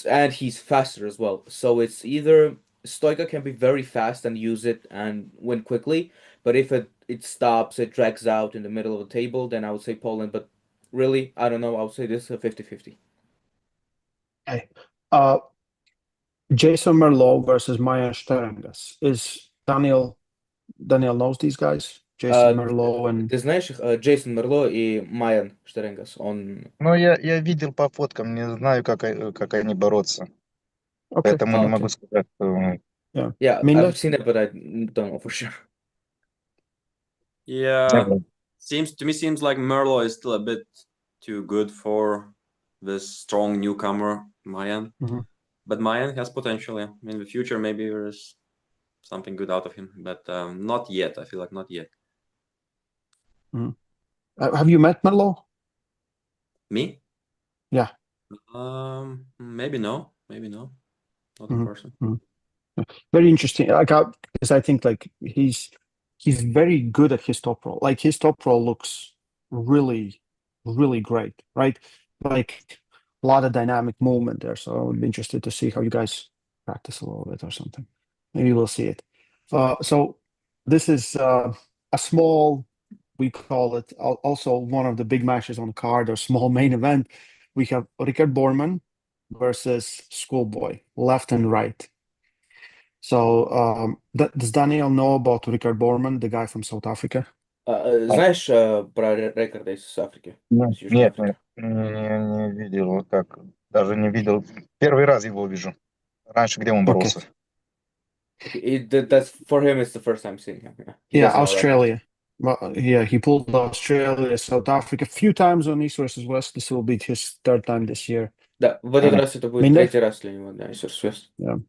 S2: and he's faster as well. So it's either Stoica can be very fast and use it and win quickly. But if it stops, it drags out in the middle of the table, then I would say Poland. But really, I don't know. I would say this is a 50-50.
S1: Okay. Uh, Jason Merlot versus Maya Sterengas. Is Daniel knows these guys? Jason Merlot and
S2: Ты знаешь их? Джейсон Мерло и Майан Штеренгас. Он...
S4: Но я видел по фоткам, не знаю, как они борются.
S1: okay,
S4: Поэтому не могу
S2: Okay.
S4: сказать, что...
S1: yeah.
S2: Yeah,
S1: Minda?
S2: I've seen it, but I don't know for sure.
S3: Yeah, seems like Merlo is still a bit too good for this strong newcomer, Mayan.
S1: Mhm.
S3: But Mayan has potential, yeah. In the future, maybe there's something good out of him, but not yet. I feel like not yet.
S1: Mhm. Have you met Merlot?
S3: Me?
S1: Yeah.
S3: Maybe no, not in
S1: Mhm.
S3: person.
S1: Mhm. Very interesting. Because I think like he's very good at his top roll. Like his top roll looks really, really great, right? Like a lot of dynamic movement there. So I'm interested to see how you guys practice a little bit or something. Maybe we'll see it. So this is a small, we call it also one of the big matches on the card or small main event. We have Richard Borman versus Schoolboy, left and right. So, does Daniel know about Richard Borman, the guy from South Africa?
S2: Знаешь про рекорды из Африки, из Южной
S4: Нет,
S2: Африки?
S4: не видел, вот как, даже не видел. Первый раз его вижу. Раньше где он
S1: Okay.
S4: боролся?
S2: Okay, that's for him. It's the first time seeing him. Yeah, he
S1: Yeah,
S2: doesn't know records.
S1: Australia. Well, yeah, he pulled Australia, South Africa a few times on East versus West. This will be his third time this year.
S2: Да, в этот
S4: Мгм.
S2: раз это будет
S1: Minda?
S2: третий раз для него, да, из West.
S4: Мгм.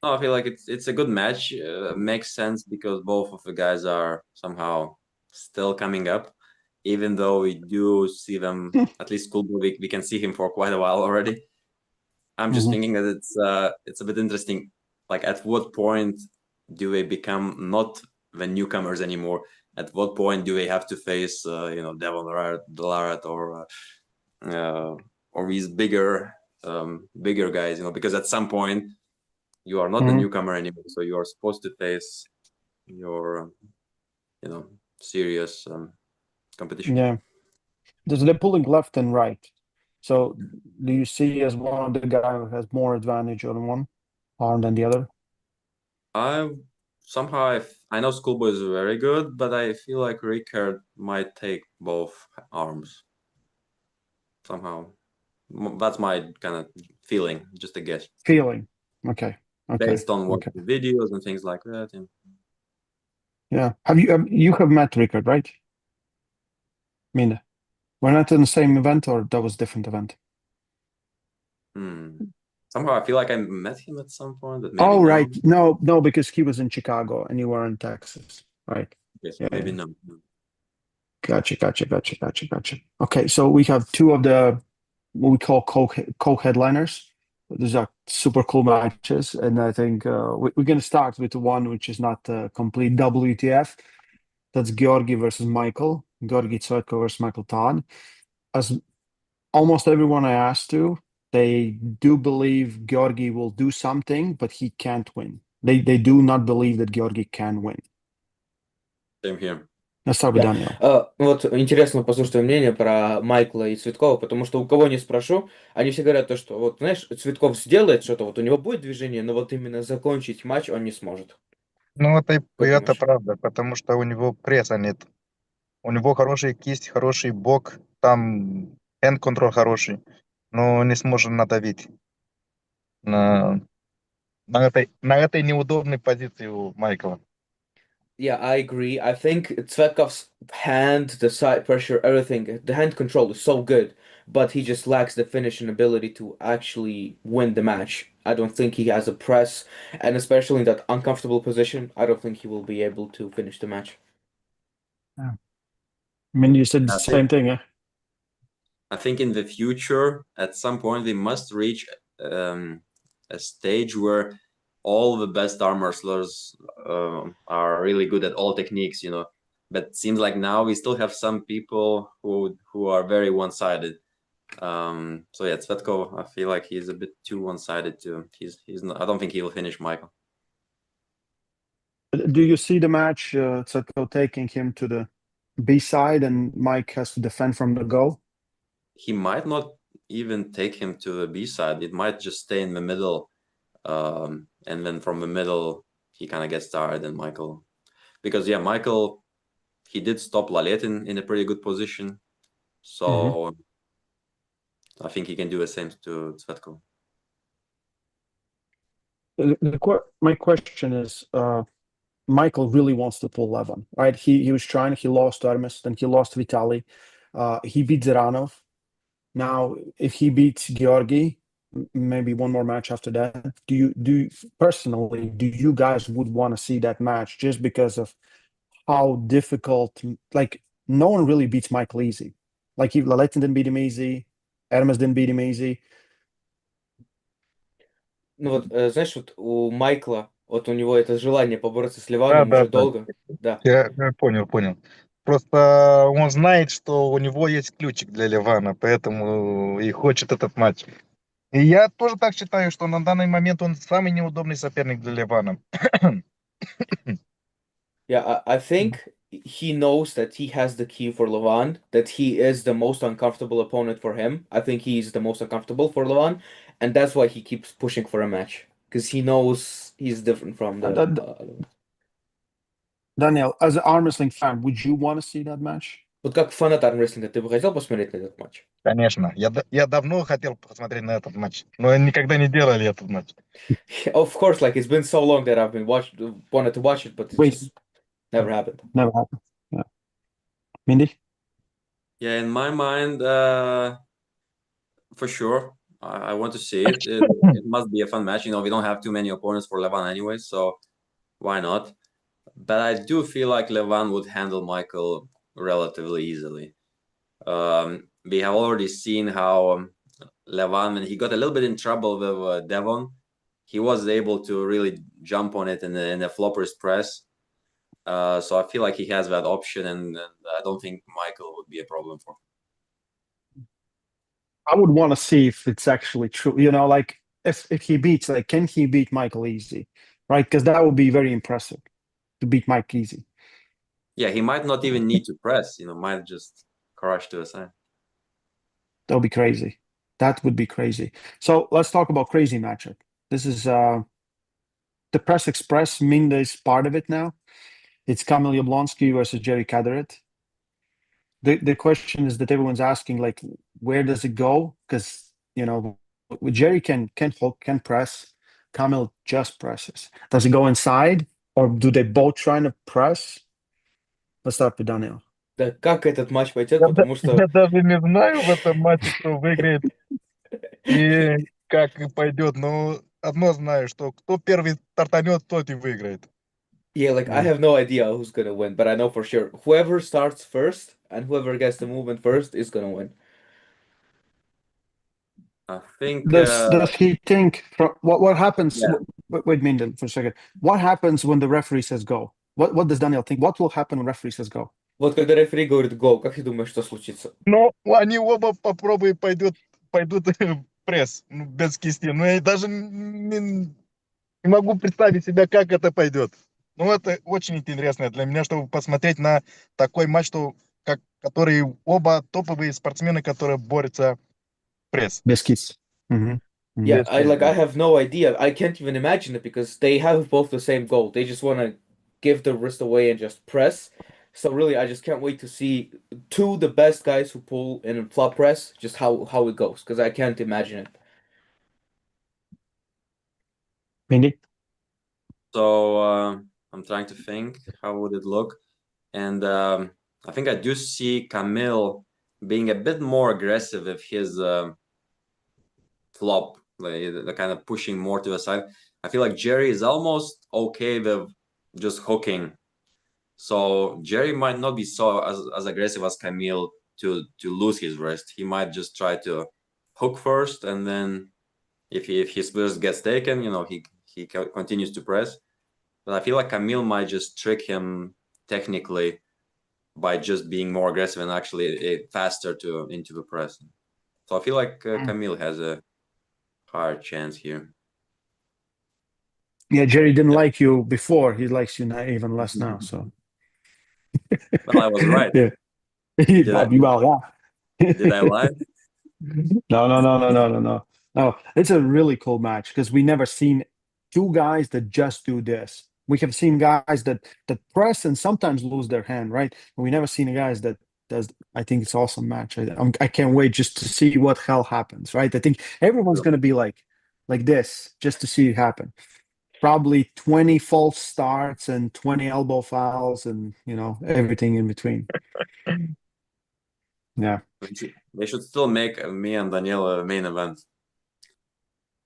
S3: No, I feel like it's a good match. Makes sense because both of the guys are somehow still coming up, even though we do see them at least Schoolboy. We can see him for quite a while already. I'm just
S1: Mhm.
S3: thinking that it's a bit interesting. Like, at what point do they become not the newcomers anymore? At what point do they have to face Devon Delarat or these bigger guys? Because at some point you are not the
S1: Mhm.
S3: newcomer anymore, so you are supposed to face your serious competition.
S1: Yeah. They're pulling left and right. So, do you see as one of the guy who has more advantage on one arm than the other?
S3: I know Schoolboy is very good, but I feel like Rickard might take both arms somehow. That's my kind of feeling, just a guess,
S1: Feeling. Okay.
S3: based on
S1: Okay.
S3: watching videos and things like that.
S1: Yeah. You have met Rickard, right? Mina. We're not in the same event, or that was different event?
S3: Somehow I feel like I met him at some point, but maybe
S1: Oh,
S3: no.
S1: right. No, because he was in Chicago and you were in Texas, right?
S3: Yes,
S1: Yeah,
S3: maybe
S1: yeah.
S3: no.
S1: Gotcha. Okay, so we have two of the what we call co-headliners. These are super cool matches, and I think we're going to start with the one which is not a complete WTF. That's Georgi versus Michael. Georgi Tsvetko versus Michael Todd. As almost everyone I asked to, they do believe Georgi will do something, but he can't win. They do not believe that Georgi can win.
S3: Same here.
S1: Let's start with
S2: Да.
S1: Daniel.
S2: Вот интересно послушать твое мнение про Майкла и Цветкова, потому что у кого не спрошу, они все говорят то, что вот, знаешь, Цветков сделает что-то, вот у него будет движение, но вот именно закончить матч он не сможет.
S4: Ну, это
S2: Как
S4: это
S2: думаешь?
S4: правда, потому что у него пресса нет. У него хорошая кисть, хороший бок, там hand-контроль хороший, но не сможет надавить на, на этой неудобной позиции у Майкла.
S2: Yeah, I agree. I think Tsvetkov's hand, the side pressure, everything, the hand control is so good, but he just lacks the finishing ability to actually win the match. I don't think he has a press, and especially in that uncomfortable position, I don't think he will be able to finish the match.
S1: I mean, you said the
S3: I
S1: same
S3: think
S1: thing, yeah?
S3: I think in the future, at some point, we must reach a stage where all the best arm wrestlers are really good at all techniques, But it seems like now we still have some people who are very one-sided. So yeah, Tsvetko, I feel like he's a bit too one-sided too. He's not, I don't think he will finish Michael.
S1: Do you see the match, Tsetko taking him to the B side and Mike has to defend from the go?
S3: He might not even take him to the B side. It might just stay in the middle. And then from the middle, he kind of gets tired, and Michael, because Michael, he did stop Laletin in a pretty good position. So I think he can do the same to Tsvetko.
S1: My question is, Michael really wants to pull Levon, right? He was trying, he lost Armis, then he lost Vitali. He beat Zeranov. Now, if he beats Georgi, maybe one more match after that. Do you guys would want to see that match just because of how difficult? Like, no one really beats Michael easy. Like, Laletin didn't beat him easy, Hermes didn't beat him easy.
S2: Ну вот, знаешь, вот у Майкла, вот у него это желание побороться с
S4: Да,
S2: Ливаном
S4: да,
S2: уже
S4: да.
S2: долго. Да.
S4: Я понял. Просто он знает, что у него есть ключик для Ливана, поэтому и хочет этот матч. И я тоже так считаю, что на данный момент он самый неудобный соперник для Ливана.
S2: Yeah, I think he knows that he has the key for Levan, that he is the most uncomfortable opponent for him. I think he's the most uncomfortable for Levan, and that's why he keeps pushing for a match because he knows he's different from the.
S1: Daniel, as an arm wrestling fan, would you want to see that match?
S2: Вот как фанат армрестлинга, ты бы хотел посмотреть на этот матч?
S4: Конечно. Я давно хотел посмотреть на этот матч, но никогда не делали этот матч.
S2: Of course, like it's been so long that I've been wanted to watch it, but it
S1: Wait,
S2: just never happened.
S1: never happened. Yeah. Mindy?
S3: Yeah, in my mind, for sure, I want to see it. It must be a fun match. We don't have too many opponents for Levan anyway, so why not? But I do feel like Levan would handle Michael relatively easily. We have already seen how Levan, when he got a little bit in trouble with Devon, he was able to really jump on it in the flopper's press. So I feel like he has that option, and I don't think Michael would be a problem for him.
S1: I would want to see if it's actually true. Like if he beats, like, can he beat Michael easy? Right? Because that would be very impressive to beat Mike easy.
S3: Yeah, he might not even need to press, might just crush to a side.
S1: That would be crazy. That would be crazy. So let's talk about crazy matchup. This is the Press Express. Minda is part of it now. It's Kamil Jablonski versus Jerry Kadaret. The question is that everyone's asking, like, where does it go? Because Jerry can hook, can press. Kamil just presses. Does it go inside, or do they both trying to press? Let's start with Daniel.
S2: Да как этот матч пойдет, потому что
S4: Я даже не знаю в этом матче, кто выиграет и как пойдет. Но одно знаю, что кто первый стартанет, тот и выиграет.
S2: yeah, like I have no idea who's gonna win, but I know for sure whoever starts first and whoever gets the movement first is gonna win.
S3: I think
S1: Does he think what happens?
S3: Yeah.
S1: Wait, Minden, for a second. What happens when the referee says go? What does Daniel think? What will happen when referee says go?
S2: Вот когда рефери говорит go, как ты думаешь, что случится?
S4: Но они оба попробуют пойдут в пресс без кисти. Но я даже не могу представить себя, как это пойдет. Ну, это очень интересно для меня, чтобы посмотреть на такой матч, который оба топовые спортсмены, которые борются в пресс.
S1: Без кис. Mhm.
S2: Yeah,
S4: Без
S2: I
S4: кисти.
S2: have no idea. I can't even imagine it because they have both the same goal. They just want to give the wrist away and just press. So really, I just can't wait to see the best guys who pull in a flop press, just how it goes because I can't imagine it.
S1: Mindy?
S3: So I'm trying to think how would it look, and I think I do see Camille being a bit more aggressive with his flop, like the kind of pushing more to the side. I feel like Jerry is almost okay with just hooking, so Jerry might not be so as aggressive as Camille to lose his wrist. He might just try to hook first, and then if his wrist gets taken, he continues to press. But I feel like Camille might just trick him technically by just being more aggressive and actually faster into the press. So I feel like Camille has a higher chance here.
S1: Yeah, Jerry didn't like you before. He likes you now, even less now. So.
S3: Well, I was right.
S1: Yeah.
S3: Did I lie?
S1: No. No, it's a really cool match because we never seen two guys that just do this. We have seen guys that press and sometimes lose their hand, right? But we never seen guys that does. I think it's an awesome match. I can't wait just to see what hell happens, right? I think everyone's gonna be like this just to see it happen. Probably 20 false starts and 20 elbow fouls and everything in between. Yeah.
S3: They should still make me and Daniel a main event.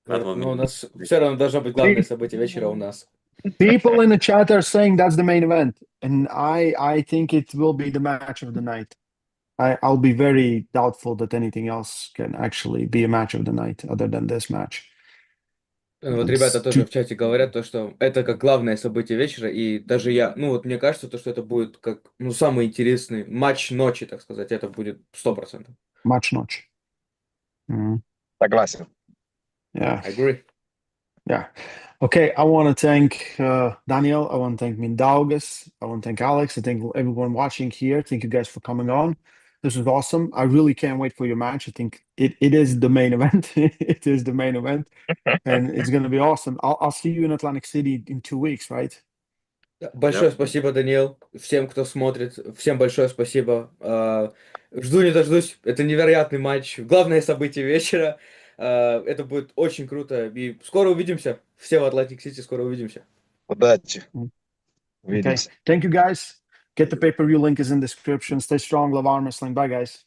S3: That would
S2: Ну, у
S3: be
S2: нас все равно должно быть главное событие вечера у нас.
S1: People in the chat are saying that's the main event, and I think it will be the match of the night. I'll be very doubtful that anything else can actually be a match of the night other than this match.
S2: Вот ребята тоже в чате говорят, то, что это как главное событие вечера, и даже я, вот мне кажется, то, что это будет как, самый интересный матч ночи, так сказать, это будет 100%.
S1: Матч ночи.
S4: Согласен.
S1: Yeah.
S2: I agree.
S1: Yeah. Okay, I want to thank Daniel. I want to thank Mindaugas. I want to thank Alex. I thank everyone watching here. Thank you guys for coming on. This was awesome. I really can't wait for your match. I think it is the main event. It is the main event, and it's going to be awesome. I'll see you in Atlantic City in 2 weeks, right?
S2: Большое
S3: Yep.
S2: спасибо, Даниил, всем, кто смотрит, всем большое спасибо. Жду не дождусь, это невероятный матч, главное событие вечера. Это будет очень круто, и скоро увидимся. Все в Атлантик-Сити, скоро увидимся.
S4: Удачи.
S1: Okay.
S4: Увидимся.
S1: Thank you, guys. Get the
S3: Thank you.
S1: pay-per-view link is in the description. Stay strong. Love arm wrestling. Bye, guys.